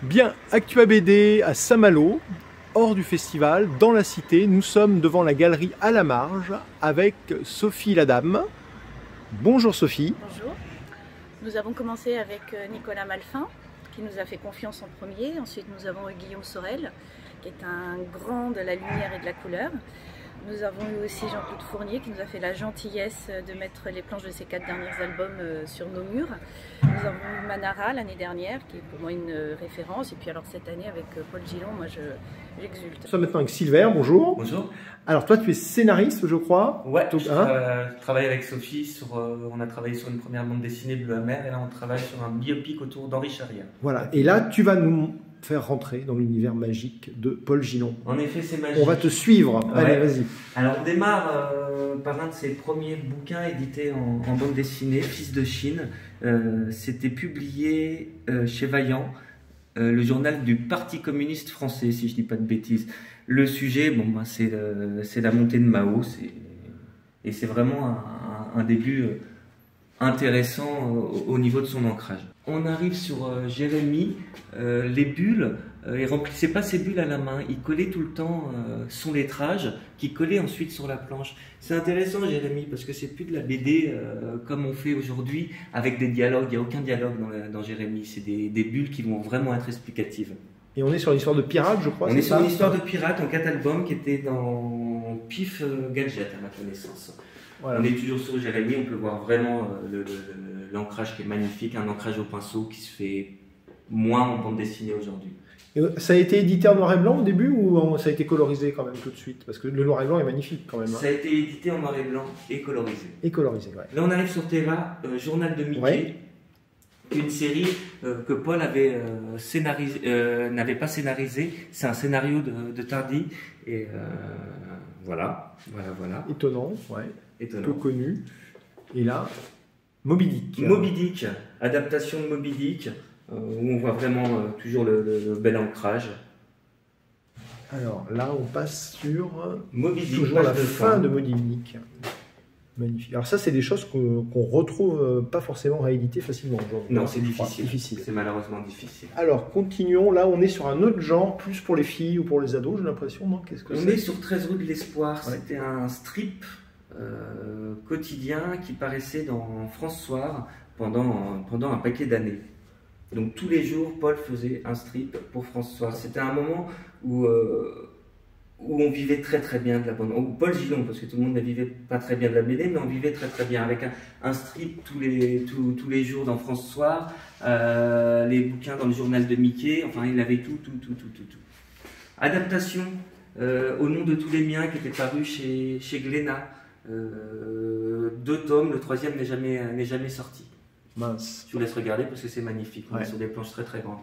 Bien, Actua BD à Saint-Malo, hors du festival, dans la cité, nous sommes devant la galerie à la marge avec Sophie Ladame. Bonjour Sophie. Bonjour. Nous avons commencé avec Nicolas Malfin qui nous a fait confiance en premier. Ensuite nous avons eu Guillaume Sorel qui est un grand de la lumière et de la couleur. Nous avons eu aussi Jean-Claude Fournier qui nous a fait la gentillesse de mettre les planches de ses 4 derniers albums sur nos murs. Nous avons eu Manara l'année dernière qui est pour moi une référence. Et puis alors cette année avec Paul Gillon, moi j'exulte. Nous sommes maintenant avec Silver, bonjour. Bonjour. Alors toi tu es scénariste je crois. Ouais, je travaille avec Sophie, on a travaillé sur une première bande dessinée Bleu Amer et là on travaille sur un biopic autour d'Henri Charrière. Voilà, et là tu vas nous faire rentrer dans l'univers magique de Paul Gillon. En effet, c'est magique. On va te suivre. Ouais. Allez, vas-y. Alors, on démarre par un de ses premiers bouquins édités en bande dessinée, Fils de Chine. C'était publié chez Vaillant, le journal du Parti communiste français, si je ne dis pas de bêtises. Le sujet, bon, bah, c'est la montée de Mao, et c'est vraiment un début intéressant au niveau de son ancrage. On arrive sur Jérémy, les bulles, il remplissait pas ses bulles à la main, il collait tout le temps son lettrage, qu'il collait ensuite sur la planche. C'est intéressant Jérémy, parce que c'est plus de la BD comme on fait aujourd'hui, avec des dialogues, il n'y a aucun dialogue dans Jérémy, c'est des bulles qui vont vraiment être explicatives. Et on est sur l'histoire de pirate, je crois. On est sur une histoire de pirate en 4 albums qui était dans Pif Gadget, à ma connaissance. Voilà. On est toujours sur Jérémy, on peut voir vraiment l'ancrage qui est magnifique, un ancrage au pinceau qui se fait moins en bande dessinée aujourd'hui. Ça a été édité en noir et blanc au début ou ça a été colorisé quand même tout de suite? Parce que le noir et blanc est magnifique quand même. Hein. Ça a été édité en noir et blanc et colorisé. Et colorisé, ouais. Là on arrive sur Terra, Journal de Mickey, ouais. Une série que Paul avait n'avait pas scénarisé. C'est un scénario de Tardy et voilà. Étonnant, ouais. Étonnant. Peu connu. Et là, Moby Dick. Moby Dick, adaptation de Moby Dick, où on voit vraiment toujours le bel ancrage. Alors là, on passe sur Moby Dick, toujours la fin de Moby Dick. Magnifique. Alors ça, c'est des choses qu'on retrouve pas forcément rééditées facilement aujourd'hui. Non, c'est difficile. C'est malheureusement difficile. Alors, continuons. Là, on est sur un autre genre, plus pour les filles ou pour les ados, j'ai l'impression, non? Qu'est-ce que on est sur 13 rue de l'Espoir. Ouais. C'était un strip quotidien qui paraissait dans France Soir pendant un paquet d'années. Donc tous les jours, Paul faisait un strip pour France Soir. C'était un moment où on vivait très très bien de la bande. Paul Gillon, parce que tout le monde ne vivait pas très bien de la BD, mais on vivait très très bien avec un strip tous les jours dans France Soir, les bouquins dans le journal de Mickey, enfin il avait tout. Adaptation Au nom de tous les miens qui était paru chez Glénat, 2 tomes, le 3e n'est jamais sorti. Mince. Je vous laisse regarder parce que c'est magnifique, on ouais. est sur des planches très très grandes.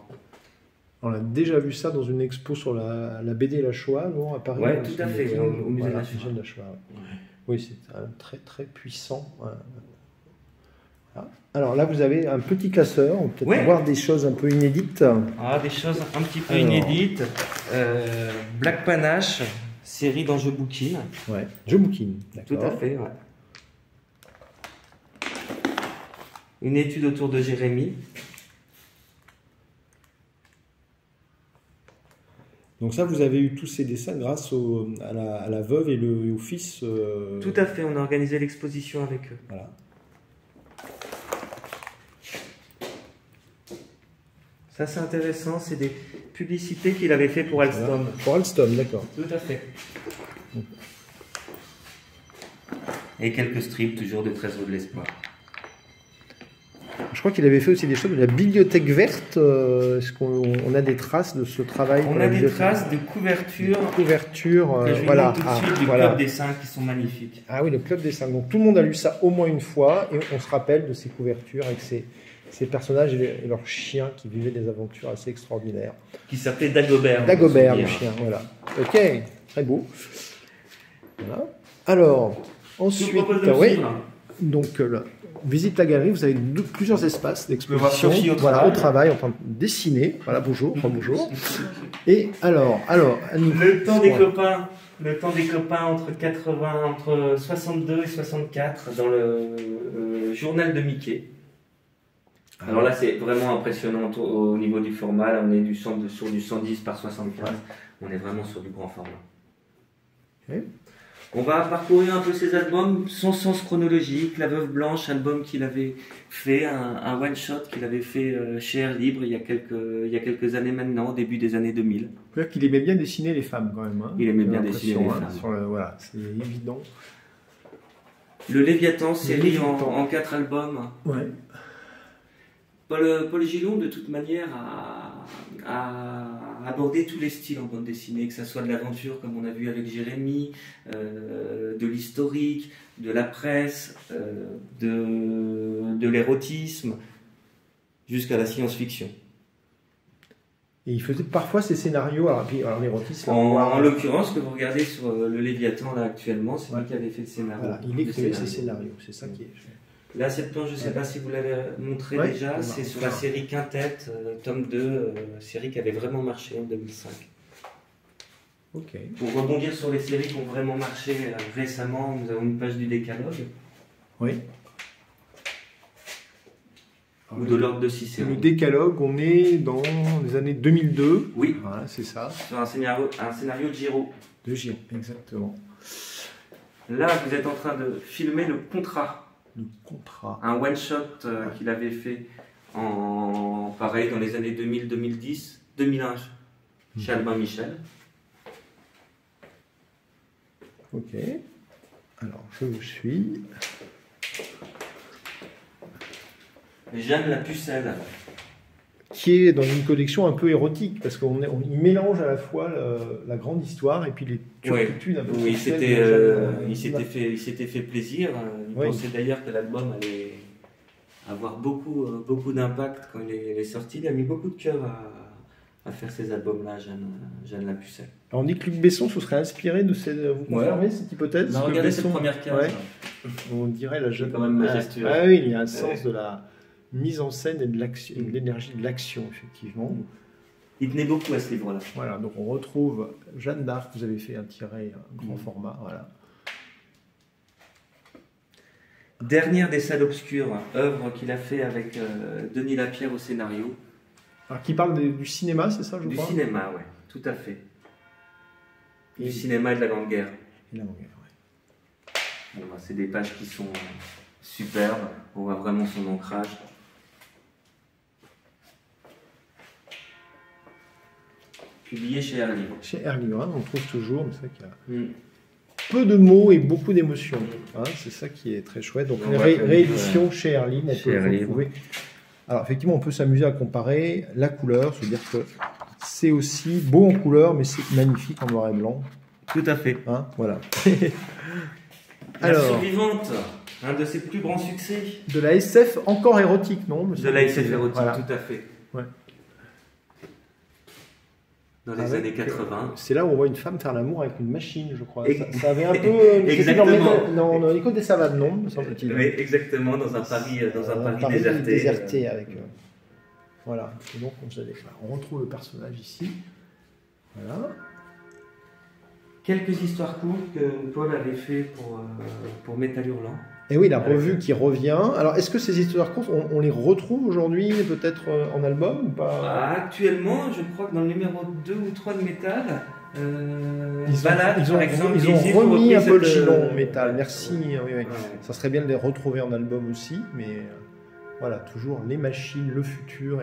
On a déjà vu ça dans une expo sur la BD et la Shoah, non, à Paris. Oui, tout à fait, au musée de la Shoah. Ouais. Oui, c'est très très puissant. Alors là, vous avez un petit classeur, on peut peut-être voir des choses un peu inédites. Ah, des choses un petit peu inédites. Black Panache, série dans Je Bouquine. Ouais, Je Bouquine, d'accord. Tout à fait, ouais. Une étude autour de Jérémy. Donc ça, vous avez eu tous ces dessins grâce à la veuve et au fils. Tout à fait, on a organisé l'exposition avec eux. Voilà. Ça c'est intéressant, c'est des publicités qu'il avait fait pour Alstom. Voilà. Pour Alstom, d'accord. Tout à fait. Et quelques strips, toujours de 13 rue de l'Espoir. Je crois qu'il avait fait aussi des choses de la bibliothèque verte. Est-ce qu'on a des traces de ce travail? On a des traces de couverture. Que je voilà. Tout de suite du Club Dessin qui sont magnifiques. Ah oui, le Club Dessin. Donc tout le monde a lu ça au moins une fois et on se rappelle de ces couvertures avec ces personnages et leurs chiens qui vivaient des aventures assez extraordinaires. Qui s'appelait Dagobert. Dagobert, le chien, voilà. Ok, très beau. Voilà. Alors, ensuite, donc visite la galerie, vous avez plusieurs espaces d'exposition. Voilà, au travail, en train de dessiner. Voilà, bonjour, bonjour. Et alors, le temps des copains. Le temps des copains entre 62 et 64 dans le journal de Mickey. Alors là, c'est vraiment impressionnant au niveau du format. Là, on est sur du 110 par 75. On est vraiment sur du grand format. Okay. On va parcourir un peu ses albums sans sens chronologique. La Veuve Blanche, album qu'il avait fait, un one-shot qu'il avait fait chez Air Libre il y a quelques années maintenant, au début des années 2000. Il faut dire qu'il aimait bien dessiner les femmes quand même. Hein. Il aimait bien dessiner les femmes. Voilà, c'est évident. Le Léviathan, série en 4 albums. Ouais. Paul Gillon, de toute manière, a abordé tous les styles en bande dessinée, que ce soit de l'aventure, comme on a vu avec Jérémy, de l'historique, de la presse, de l'érotisme, jusqu'à la science-fiction. Et il faisait parfois ses scénarios, alors l'érotisme... En l'occurrence, que vous regardez sur le Léviathan là actuellement, c'est lui qui avait fait le scénario. Voilà, il écrivait ses scénarios, c'est ça qui est... Là, cette planche, je ne sais pas si vous l'avez montré déjà, c'est sur la série Quintette, tome 2, série qui avait vraiment marché en 2005. Ok. Pour rebondir sur les séries qui ont vraiment marché récemment, nous avons une page du décalogue. Oui. Ou de l'ordre de Cicéron. Le décalogue, on est dans les années 2002. Oui. Voilà, c'est ça. Sur un scénario de Giraud. De Giraud, exactement. Là, vous êtes en train de filmer le contrat. Le contrat. Un one-shot qu'il avait fait pareil, dans les années 2000, 2010, 2001, chez Albin Michel. Ok. Alors, je vous suis. Jeanne la Pucelle. Qui est dans une collection un peu érotique, parce qu'il mélange à la fois la grande histoire et puis les turpitudes un peu. Oui, il s'était fait plaisir. Il pensait d'ailleurs que l'album allait avoir beaucoup d'impact quand il est sorti. Il a mis beaucoup de cœur à faire ces albums-là, Jeanne la Pucelle. Alors on dit que Luc Besson se serait inspiré de vous confirmez cette hypothèse? Regardez cette première case. On dirait la jeune. C'est quand même majestueux. Ah oui, il y a un sens de la mise en scène et de l'action, de l'énergie de l'action, effectivement. Il tenait beaucoup à ce livre-là. Voilà, donc on retrouve Jeanne d'Arc, vous avez fait un grand format, voilà. Dernière des salles obscures, œuvre qu'il a fait avec Denis Lapierre au scénario. Alors qui parle du cinéma, c'est ça, je crois? Du cinéma, oui, tout à fait. Du cinéma et de la Grande Guerre. Et la Grande Guerre, oui. Bon, c'est des pages qui sont superbes, on voit vraiment son ancrage. Publié chez Air Libre. Chez Air Libre, on trouve toujours, mais c'est vrai qu'il y a peu de mots et beaucoup d'émotions. Hein, c'est ça qui est très chouette. Donc, une réédition chez Air Libre, on peut le retrouver. Alors, effectivement, on peut s'amuser à comparer la couleur, se dire que c'est aussi beau en couleur, mais c'est magnifique en noir et blanc. Tout à fait. Hein, voilà. La survivante, un de ses plus grands succès. De la SF encore érotique, non? De la SF érotique, voilà. Tout à fait. Ouais. Dans les années 80. C'est là où on voit une femme faire l'amour avec une machine, je crois. Ça avait un peu... Exactement. Dans l'école des savanes, non, me semble-t-il. Oui, exactement, dans un Paris déserté. Avec, voilà. Et donc, on retrouve le personnage ici. Voilà. Quelques histoires courtes que Paul avait fait pour Métal Hurlant. Et oui, la revue qui revient. Alors, est-ce que ces histoires courtes, on les retrouve aujourd'hui, peut-être en album ou pas? Actuellement, je crois que dans le numéro 2 ou 3 de Métal, ils ont remis un peu le Gillon Métal. Merci. Oui. Ouais. Ça serait bien de les retrouver en album aussi, mais voilà, toujours les machines, le futur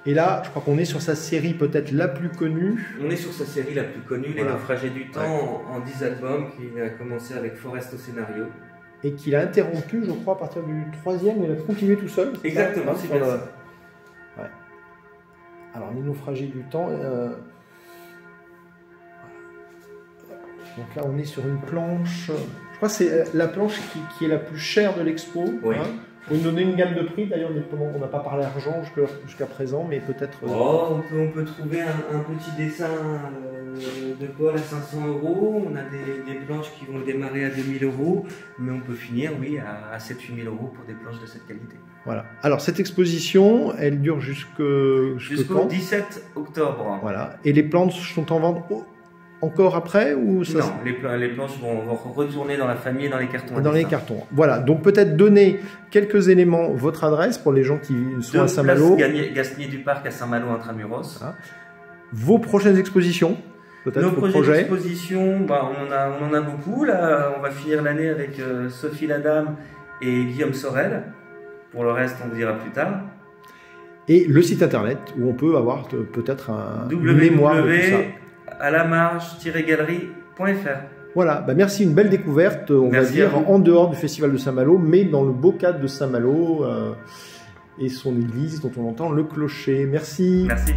et là, je crois qu'on est sur sa série peut-être la plus connue. On est sur sa série la plus connue, Les Naufragés du Temps, en 10 albums, qui a commencé avec Forest au scénario. Et qu'il a interrompu, je crois, à partir du 3e, il a continué tout seul. Exactement, c'est bien ça. Ouais. Alors, Les Naufragés du Temps. Donc là, on est sur une planche. Je crois que c'est la planche qui est la plus chère de l'expo. Oui. Hein. Vous nous donnez une gamme de prix, d'ailleurs, on n'a pas parlé argent jusqu'à présent, mais peut-être... on peut trouver un petit dessin de Paul à 500 €, on a des planches qui vont démarrer à 2000 €, mais on peut finir, oui, à 7 000 € pour des planches de cette qualité. Voilà. Alors, cette exposition, elle dure jusqu'au 17 octobre. Voilà. Et les planches sont en vente encore après ou ça... Non, les planches vont retourner dans la famille et dans les cartons. Dans les cartons. Voilà, donc peut-être donner quelques éléments, votre adresse pour les gens qui sont à Saint-Malo. Gasnier du Parc à Saint-Malo intramuros. Voilà. Vos prochaines expositions, peut-être. Nos prochaines expositions, bah, on en a beaucoup. Là, on va finir l'année avec Sophie Ladame et Guillaume Sorel. Pour le reste, on vous dira plus tard. Et le site internet où on peut avoir peut-être une mémoire de tout ça. alamarge-galerie.fr. Voilà, bah merci, une belle découverte, on va dire, en dehors du festival de Saint-Malo, mais dans le beau cadre de Saint-Malo et son église dont on entend le clocher. Merci. Merci.